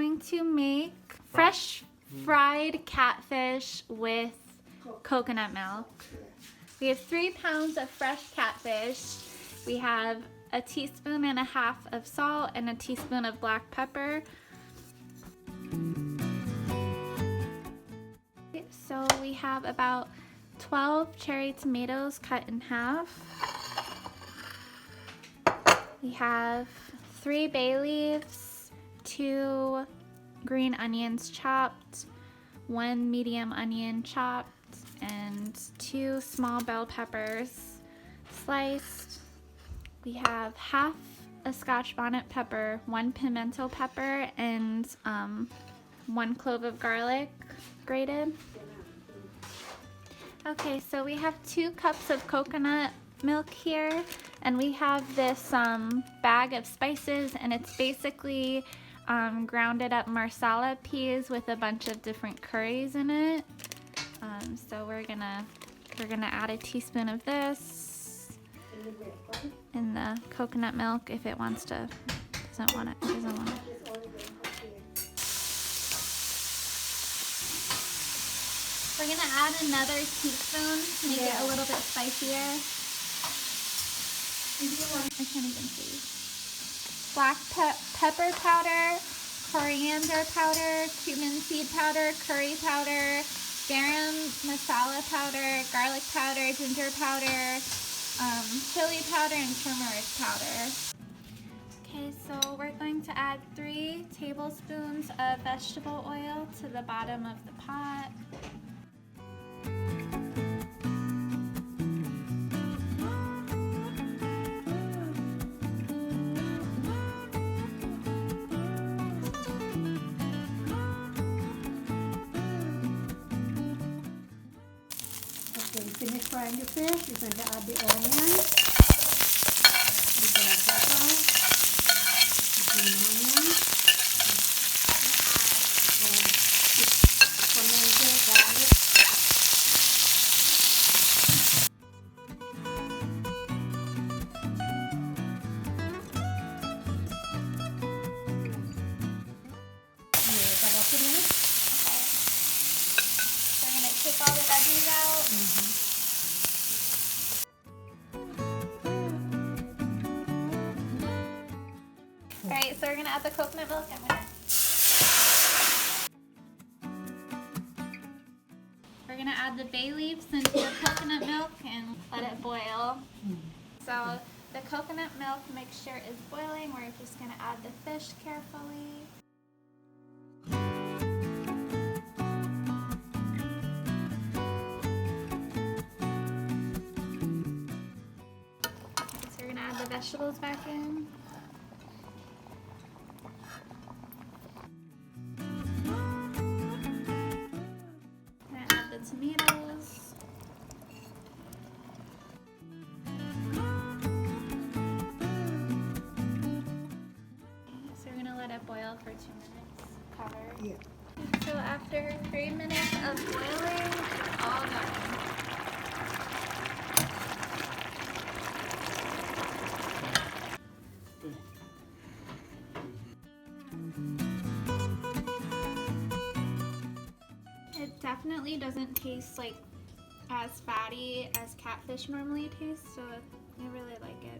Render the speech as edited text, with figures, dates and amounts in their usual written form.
going to make fresh fried catfish with coconut milk. We have 3 pounds of fresh catfish. We have a teaspoon and a half of salt and a teaspoon of black pepper. So we have about 12 cherry tomatoes cut in half. We have 3 bay leaves, 2 green onions chopped, 1 medium onion chopped, and 2 small bell peppers sliced. We have half a Scotch bonnet pepper, 1 pimento pepper, and 1 clove of garlic grated. Okay, so we have 2 cups of coconut milk here, and we have this bag of spices, and it's basically grounded up marsala peas with a bunch of different curries in it. So we're gonna add a teaspoon of this in the coconut milk if it wants to. Doesn't want it. We're gonna add another teaspoon to make it a little bit spicier. I can't even see. Black pepper powder, coriander powder, cumin seed powder, curry powder, garam masala powder, garlic powder, ginger powder, chili powder, and turmeric powder. Okay, so we're going to add 3 tablespoons of vegetable oil to the bottom of the pot. Finish frying the fish, you're going to add the onions, the bell pepper, the green onions, fermented garlic. About 2 minutes. Okay. So we're gonna take all the veggies out. Alright, so we're going to add the coconut milk. We're going to add the bay leaves into the coconut milk and let it boil. So the coconut milk mixture is boiling. We're just going to add the fish carefully. Okay, so we're going to add the vegetables back in. Tomatoes. So we're gonna let it boil for 2 minutes. Cover. Yeah. So after 3 minutes of boiling, it's all done. It definitely doesn't taste like as fatty as catfish normally tastes, so I really like it.